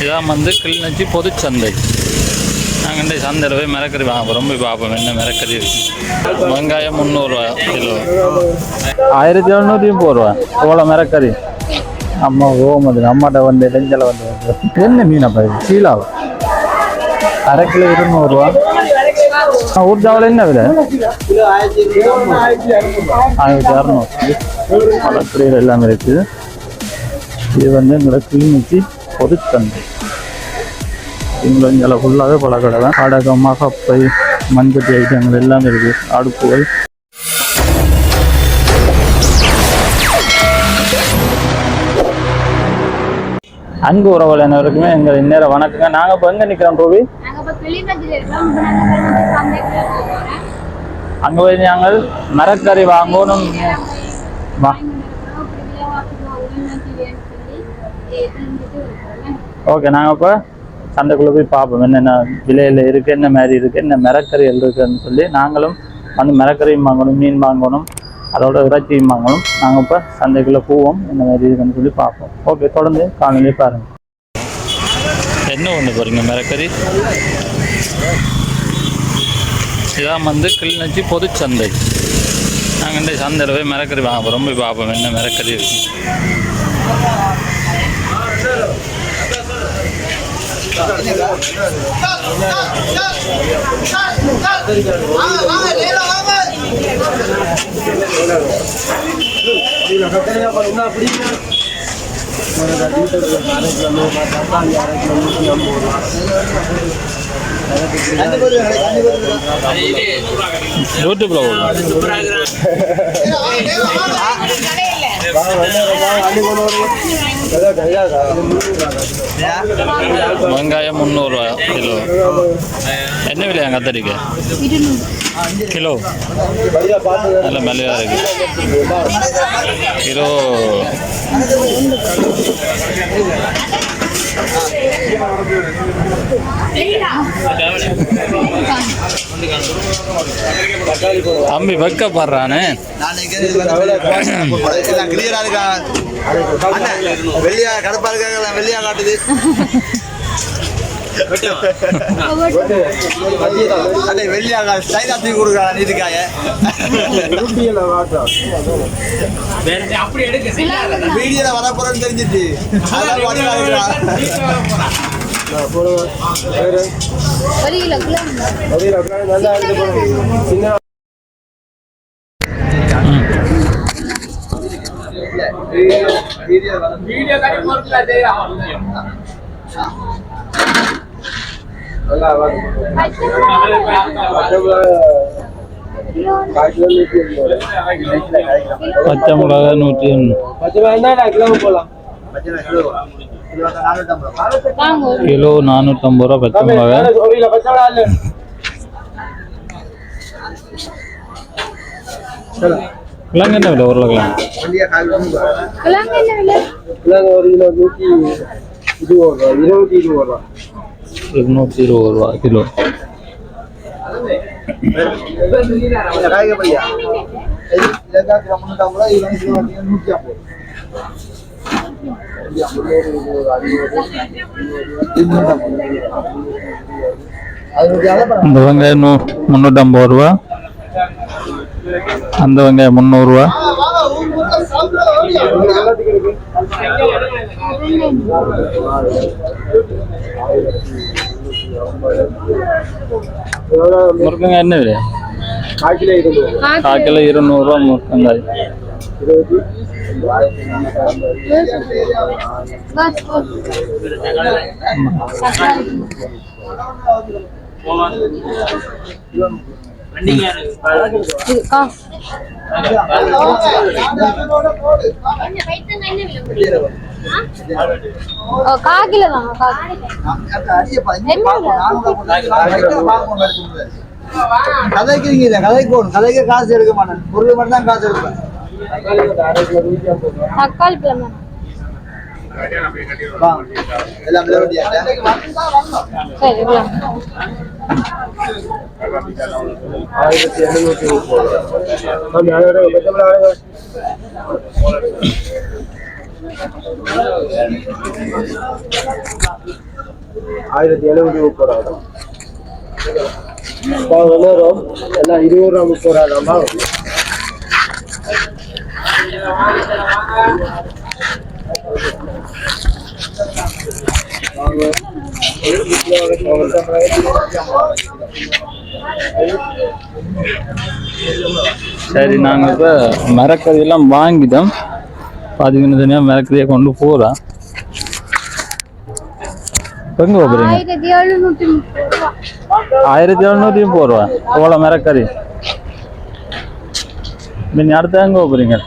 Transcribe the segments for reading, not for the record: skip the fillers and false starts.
இதான் வந்து கிளிநொச்சி பொதுச்சந்தை. நாங்கள் சந்தையில் போய் மிரக்கறி வாங்க போகிறோம். போய் பார்ப்போம் என்ன மிரக்கறி இருக்குது. வெங்காயம் 300 ரூபா கிலோ, 1730 ரூபா. எவ்வளோ மிரக்கறி அம்மா ஓமது அம்மாட்ட வந்து நெஞ்சலை வந்து என்ன மீனப்பா இது? சீலாவா? அரை கிலோ 200 ரூபா. ஊர்ஜாவில் என்ன விலை? 1600. பழக்கறிகள் எல்லாமே இருக்குது. இது வந்து எங்களோட கிளிநொச்சி பொதுச்சந்தை. இங்கே ஃபுல்லாகவே பழக்கடை தான். கடகம், மகப்பை, மண்பட்டி ஐட்டங்கள் எல்லாமே இருக்குது. அடுப்புகள். அன்பு உறவுகள் அனைவருக்குமே எங்கள் இந்நேரம் வணக்கங்க. நாங்கள் இப்போ எங்கே நிற்கிறோம் ரூபி? அங்கே போய் நாங்கள் மரக்கறி வாங்கணும். ஓகே, நாங்கள் இப்போ சந்தைக்குள்ளே போய் பார்ப்போம் என்னென்ன விலையில் இருக்குது, என்ன மாதிரி இருக்குது, என்ன மரக்கறிகள் இருக்குதுன்னு சொல்லி நாங்களும் வந்து மரக்கறியும் வாங்கணும், மீன் வாங்கணும், அதோட இறைச்சியும் வாங்கணும். நாங்கள் இப்போ சந்தைக்குள்ளே போவோம், என்ன மாதிரி இருக்குன்னு சொல்லி பார்ப்போம். ஓகே, தொடர்ந்து காலையிலே பாருங்கள். என்ன ஒன்று போகிறீங்க மரக்கறி? இதான் வந்து கிளிநொச்சி பொதுச்சந்தை. நாங்கள் சந்தையில் போய் மரக்கறி வாங்க போகிறோம். போய் பார்ப்போம் என்ன மரக்கறி இருக்குது. யூடியூப்ல வெங்காயம் 300 ரூபா கிலோ. என்ன விலையா கத்தரிக்க கிலோ? நல்ல மலிவாக இருக்கு கிலோ. தம்பி வெக்கப்படுறானே. வெள்ளியா கடப்பா இருக்காங்க, வெள்ளியா காட்டுது. வெள்ளியா ஸ்டைலா தூக்கி கொடுக்குறாங்க இதுக்காக. வீடியோல வரப்போறன்னு தெரிஞ்சிட்டு பச்சை மிளகா 101 கிலோ 450 ரூபா பச்சை மிளகா. கிழங்கு என்ன விலை? உருளைக்கிழங்கு 220 ரூபா கிலோ. இந்த வெங்காயம் 350 ரூபா, அந்த வெங்காயம் 300 ரூபா. முருங்கங்காய் என்ன விலை? 1 கிலோ 200 ரூபா முருங்கங்காய். கதைக்கிறீங்க, கதைக்கு காசு எடுக்க மாட்டேன், பொருள் மட்டும் தான் காசு எடுப்பேன். தக்காளி பழம் எல்லாம் ₹1070 நேரம் எல்லாம் ₹20 சரி, நாங்கள் இப்போ மரக்கறியெல்லாம் வாங்கிட்டோம். பார்த்தீங்கன்னா தனியாக மரக்கறியை கொண்டு போகிறோம். எங்கே போகிறீங்க? 1730 ரூபா எவ்வளோ மரக்கறி. நீங்கள் அடுத்த எங்கே போகிறீங்க?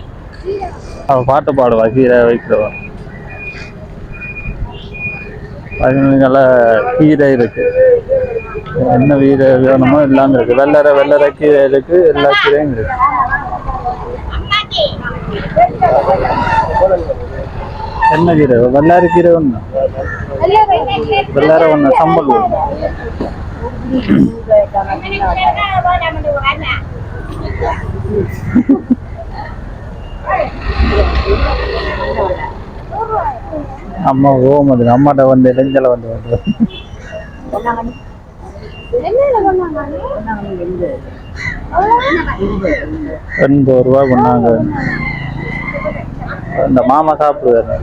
அவள் பாட்டு பாடுவா, கீரை வைக்கிறவா. நல்லா கீரை இருக்கு, என்ன கீரை வேணுமோ எல்லாமே இருக்கு. வெள்ளரை கீரை இருக்கு, எல்லா கீரையும் இருக்கு. என்ன கீரை? வெள்ளாரி கீரை ஒன்று, வெள்ளார ஒன்று, சம்பல் ஒன்று. அம்மா ஓமது அம்மாட்ட வந்து இளைஞல வந்து ₹80 பண்ணாங்க. இந்த மாமா சாப்பிடுவாரு.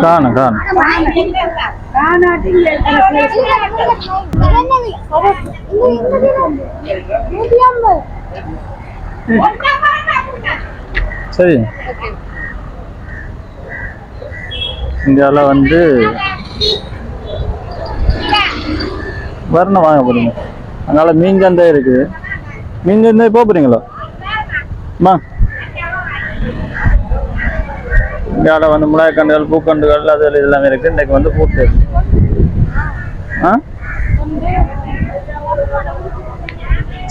காணும் சரி. இங்கெல்லாம் வந்து வரணும், வாங்க போறீங்க. அதனால மீன் சந்தை இருக்குது. மீன் சந்தை போறீங்களா? இங்கே வந்து முளைக்கண்டுகள், பூக்கண்டுகள், அது எல்லாமே இருக்கு. இன்னைக்கு வந்து பூட்டு.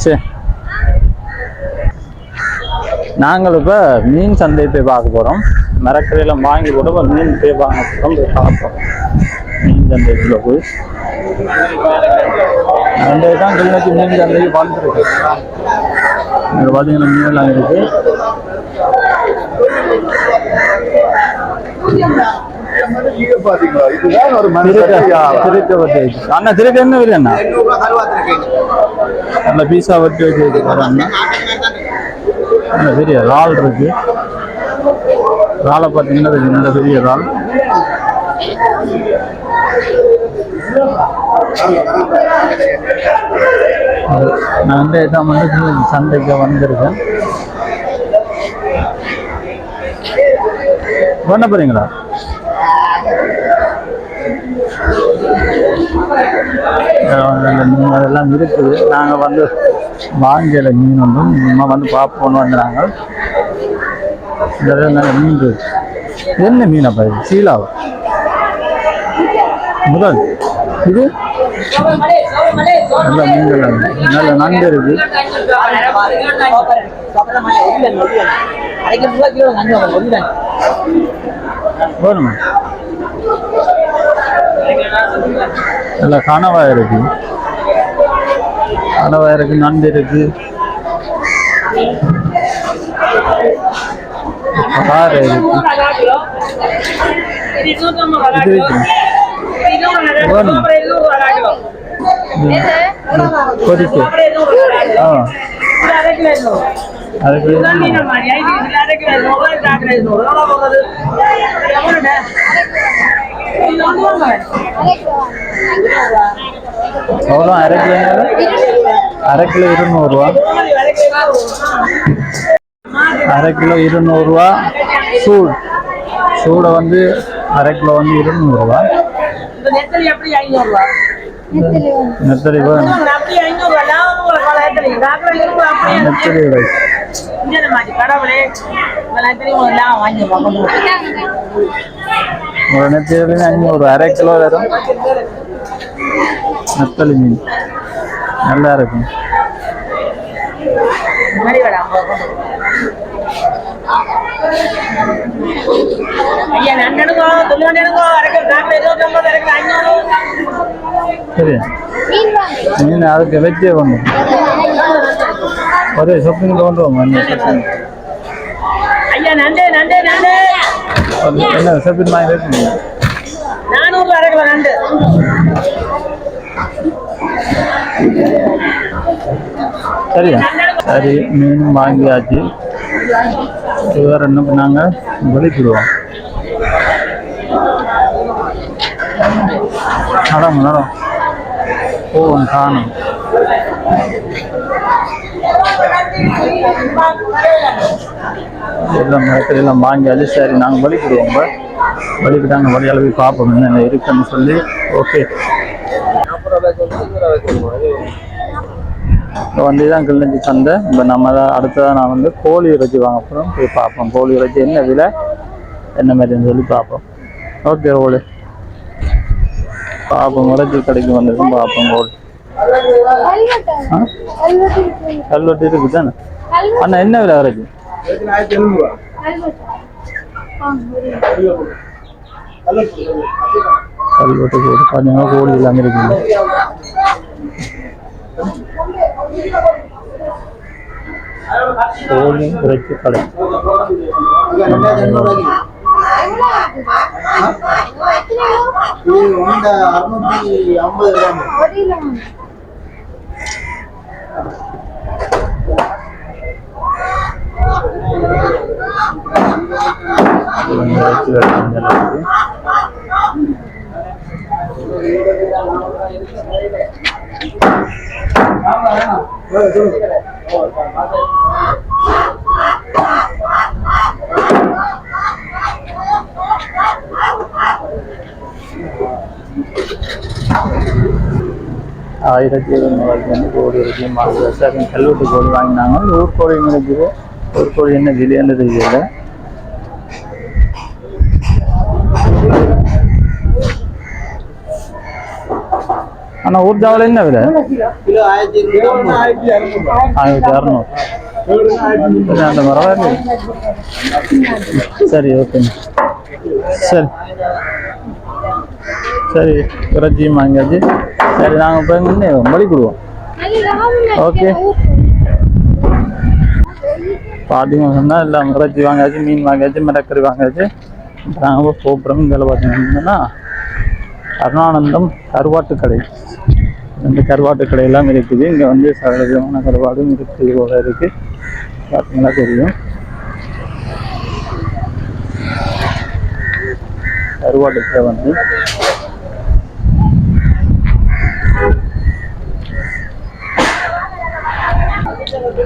சரி, நாங்கள் இப்போ மீன் சந்தை போய் பார்க்க போகிறோம். மரக்கறியெல்லாம் வாங்கி கூட இப்போ மீன் போய் வாங்க போகிறோம், போய் பார்ப்போம். மீன் சந்தைக்குள்ள போய் அந்த தான் கிளிநொச்சி மீன் சந்தைக்கு வந்துருக்கு. இங்கே பார்த்தீங்கன்னா மீனெல்லாம் இருக்கு. அண்ணா திருக்க என்ன விலை அண்ணா? நல்ல பீஸா வெட்டி வச்சு அண்ணா. பெரிய இறால் இருக்கு. இறாலை பார்த்தீங்கன்னா இந்த பெரிய இறால். நான் வந்து இதான் வந்து சந்தைக்கு வந்திருக்கேன். பண்ண போறீங்களா? மீன் அதெல்லாம் இருக்குது. நாங்கள் வந்து வாங்கல மீன் வந்து நம்ம வந்து பார்ப்போன்னு வந்து நாங்கள் நல்ல மீன் இருக்கு. என்ன மீனப்பா இது? சீலாவா? முதல் இது நல்ல மீன்கள், நல்ல நண்டு இருக்கு. வேணுமா? நல்ல கனவா இருக்கு, நண்டு இருக்கு, பாறை இருக்கு. இது கொதிக்கு எவ்வளோ? அரை கிலோ 200 ரூபா. அரை கிலோ 200 ரூபா. சூடை வந்து அரை கிலோ வந்து 200 ரூபா. நெத்தலி வேணும். நெத்தலி ஒரு நெத்தலி 500, அரை கிலோ வரும். நெத்தலி மீன் நல்லா இருக்கும். சரி மீன் அதுக்கு வெச்சே கொண்டு ஒரே ஷாப்பிங் கொண்டு வாங்க என்ன ஷாப்பிங் வாங்கி வைக்கீங்க 400 அரைக்கலாம் நண்டு. சரியா சரி மீன் வாங்கியாச்சு வேறு என்ன பண்ணாங்க வெளிக்கிடுவோம் நடம் போவோம் காணும் எல்லாம் எல்லாம் வாங்கியாச்சு சரி நாங்கள் வெளிக்கிடுவோம் வெளிக்கிட்டாங்க வழியால் போய் பார்ப்போம் என்ன இருக்குன்னு சொல்லி ஓகே இப்போ வந்து தான் கிழிஞ்சி சந்தை இப்போ நம்ம தான் அடுத்ததான் நான் வந்து கோழி இறைச்சி வாங்க போகிறோம் போய் பார்ப்போம் கோழி இறைச்சி என்ன விலை என்ன மாதிரின்னு சொல்லி பார்ப்போம் ஓகே கோழி பார்ப்போம் இறைச்சி கடைக்கு வந்திருக்கும் பார்ப்போம் கோழி கல்வெட்டு இருக்குது தானே அண்ணா என்ன விலை இறைச்சி கல்வெட்டு கோழி பார்த்தீங்கன்னா கோழி எல்லாமே இருக்குங்க கோழி இறைச்சி கடை ஆயிரத்தி வந்து கோழி இருக்கு மாதம் கல்லூட்டு கோழி வாங்கினாங்க ஊர் கோழி நினைக்குது ஊர் கோழி என்ன விலைன்னு தெரியல ஆனால் ஊர் ஜாவல என்ன விலை 1600 அந்த பரவாயில்ல சரி ஓகே சரி சரி இறைச்சியும் வாங்கியாச்சு சரி நாங்கள் போய் நின்று மடிக்கிடுவோம் ஓகே பார்த்தீங்கன்னு சொன்னால் எல்லாம் இறைச்சி வாங்கியாச்சு மீன் வாங்கியாச்சு மிளக்கறி வாங்கியாச்சு நாங்கள் போகிறோம் இதில் பார்த்தீங்கன்னா அருணானந்தம் கருவாட்டு கடை இந்த கருவாட்டு கடையெல்லாம் இருக்குது இங்கே வந்து சகஜமான கருவாடும் இருக்குது போல இருக்குது பார்த்தீங்கன்னா தெரியும் கருவாட்டு கடை வந்து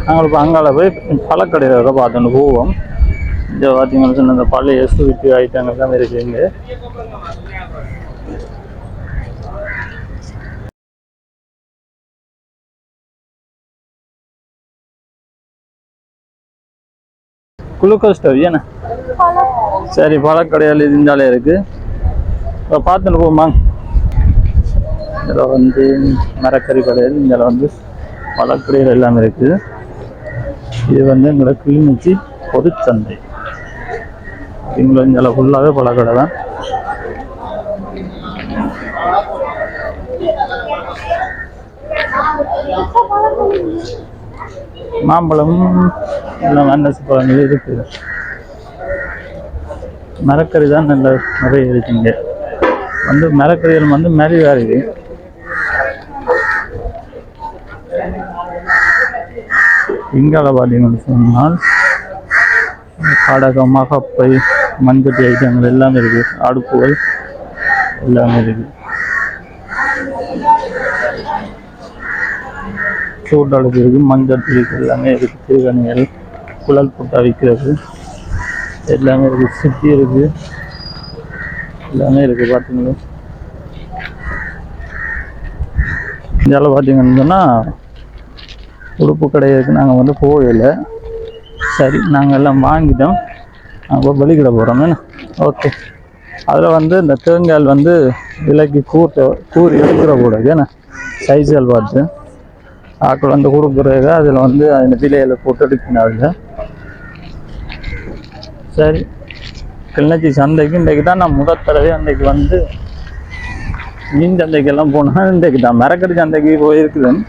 நாங்கள் இப்போ அங்கால போய் பழக்கடையில் பார்த்துட்டு போவோம் இங்கே பார்த்தீங்கன்னு சொன்ன இந்த பழைய ஸ்வீட்டு ஐட்டங்கள் தான் இருக்குது இங்கே குளுக்கோஸ் ஸ்டவ் ஏன்னா சரி பழக்கடையால் இருந்தாலே இருக்குது இப்போ பார்த்துட்டு போமா இதில் வந்து மரக்கறி கடையில் இதில் வந்து பழக்கடையில் எல்லாமே இருக்குது இது வந்து எங்களை கிளிநொச்சி பொதுச்சந்தை இங்கே இதில் ஃபுல்லாகவே பழக்கடை தான் மாம்பழம் எல்லாம் அன்னசி பழங்கள் இருக்குது மரக்கறி தான் நல்ல நிறைய இருக்குங்க வந்து மரக்கறிகள் வந்து மலிவாக இருக்கு இங்கால பார்த்தீங்கன்னு சொன்னால் கடகம் மகப்பை மண்பட்டி ஐட்டங்கள் எல்லாமே இருக்குது அடுப்புகள் எல்லாமே இருக்குது சூட்டடுப்பு இருக்குது மஞ்சள் இருக்குது எல்லாமே இருக்குது திருகணிகள் குழல் புட்டா விற்கிறது எல்லாமே இருக்குது சிட்டி இருக்குது எல்லாமே இருக்குது பார்த்தீங்களா இதில் பார்த்தீங்கன்னு சொன்னால் உடுப்பு கடைக்கு நாங்கள் வந்து போகல சரி நாங்கள் எல்லாம் வாங்கிட்டோம் நாங்கள் வெளிக்கிட போகிறோம் என்ன ஓகே அதில் வந்து இந்த தேங்காய் வந்து விலைக்கு கூறி எடுக்கிற கூடாது ஏன்னா சைஸ்கள் பார்த்து ஆக்கள் வந்து கொடுக்குறது அதில் வந்து அந்த விலையில் போட்டு எடுக்கினாங்க சரி, கிளிநொச்சி சந்தைக்கு இன்றைக்கு தான் நான் முதல் தடவை அன்றைக்கு வந்து மீன் சந்தைக்கெல்லாம் போனேன். இன்றைக்கு தான் மரக்கறி சந்தைக்கு போயிருக்குதுன்னு,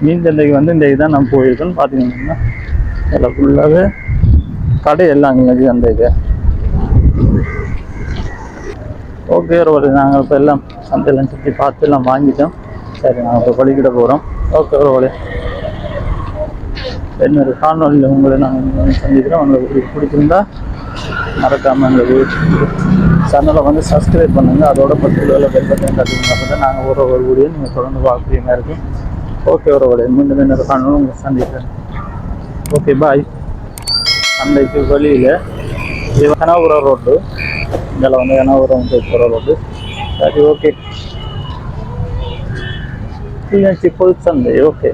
மீன் சந்தைக்கு வந்து இன்றைக்கு தான் நான் போயிருக்கேன்னு பார்த்தீங்கன்னா இதில் ஃபுல்லாகவே கடை எல்லாம் கிளிநொச்சி சந்தைக்கு. ஓகே, ஒரு நாங்கள் இப்போ எல்லாம் சந்தையெல்லாம் சுற்றி பார்த்து எல்லாம் வாங்கிட்டோம். சரி, நாங்கள் இப்போ பள்ளிக்கிட்ட போகிறோம். ஓகே, ஒரு இன்னொரு காணொலியில் உங்களை நாங்கள் சந்திக்கிறோம். உங்களுக்கு பிடிச்சிருந்தா மறக்காமல் அந்த சேனலை வந்து சப்ஸ்கிரைப் பண்ணுங்கள். அதோட பக்கத்தில் பெல் பட்டன் தட்டிங்க. அப்போ தான் நாங்கள் ஒரு வீடியோ நீங்கள் தொடர்ந்து பார்க்குற மாதிரி இருக்கும். ஓகே, ஒரு மீண்டும் இன்னொரு காணொலி உங்களை சந்திக்கிறேன். ஓகே, பாய். சந்தைக்கு வெளியில் இது கனவுரம் ரோடு, இதில் வந்து கனவுரம் போகிற ரோடு. சரி, ஓகே. கிளிநொச்சி பொது சந்தை. ஓகே.